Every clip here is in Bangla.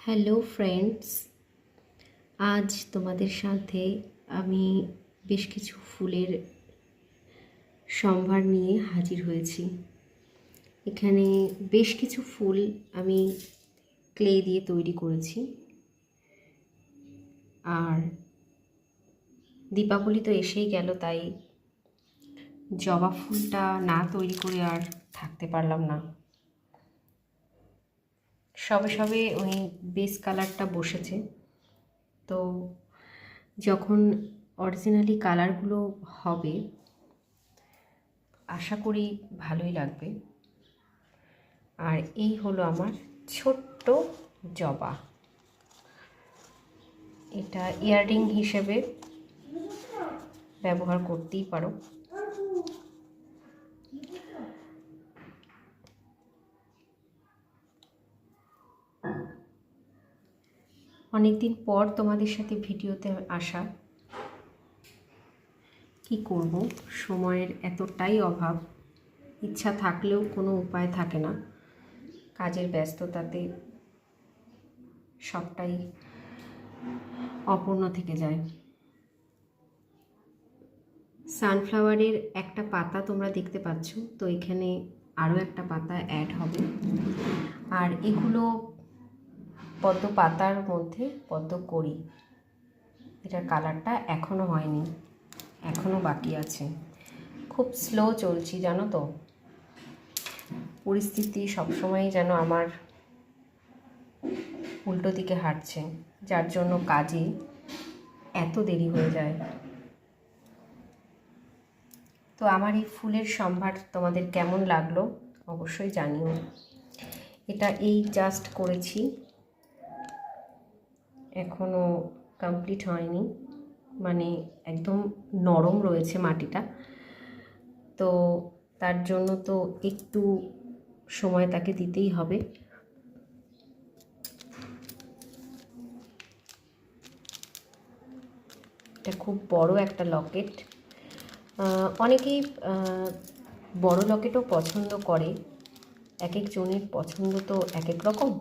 হ্যালো ফ্রেন্ডস, আজ তোমাদের সাথে আমি বেশ কিছু ফুলের সম্ভার নিয়ে হাজির হয়েছি। এখানে বেশ কিছু ফুল আমি ক্লে দিয়ে তৈরি করেছি। আর দীপাবলি তো এসেই গেল, তাই জবা ফুলটা না তৈরি করে আর থাকতে পারলাম না। সবে সবে ওই বেস কালারটা বসেছে, তো যখন অরিজিনালি কালারগুলো হবে আশা করি ভালোই লাগবে। আর এই হলো আমার ছোট্ট জবা। এটা ইয়াররিং হিসেবে ব্যবহার করতেই পারো। অনেকদিন পর তোমাদের সাথে ভিডিওতে আসা, কি করব, সময়ের এতটাই অভাব। ইচ্ছা থাকলেও কোনো উপায় থাকে না, কাজের ব্যস্ততাতে সবটাই অপূর্ণ থেকে যায়। সানফ্লাওয়ারের একটা পাতা তোমরা দেখতে পাচ্ছ, তো এখানে আরও একটা পাতা অ্যাড হবে। আর এগুলো পদ্ম পাতার মধ্যে পদ্ম কড়ি, এটার কালারটা এখনও হয়নি, এখনও বাকি আছে। খুব স্লো চলছি জানো তো, পরিস্থিতি সবসময় যেন আমার উল্টো দিকে হাঁটছে, যার জন্য কাজে এত দেরি হয়ে যায়। তো আমার এই ফুলের সম্ভার তোমাদের কেমন লাগলো অবশ্যই জানিও। এটা এই জাস্ট করেছি, এখনও কমপ্লিট হয়নি, মানে একদম নরম রয়েছে মাটিটা, তো তার জন্য তো একটু সময় তাকে দিতেই হবে। এটা খুব বড় একটা লকেট। অনেকেই বড় লকেটও পছন্দ করে, এক একজনের পছন্দ তো এক এক রকম।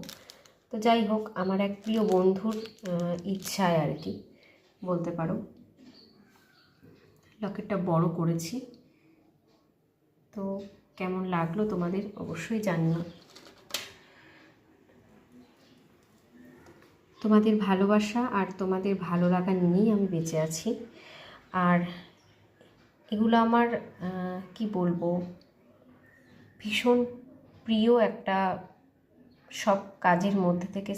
তো যাই হোক, আমার এক প্রিয় বন্ধুর ইচ্ছায় আর কি বলতে পারো লকেটটা বড় করেছি। তো কেমন লাগলো তোমাদের অবশ্যই জানিও। তোমাদের ভালোবাসা আর তোমাদের ভালো লাগা নিয়েই আমি বেঁচে আছি। আর এগুলো আমার কি বলবো, ভীষণ প্রিয় একটা, সব কাজের মধ্যে থেকে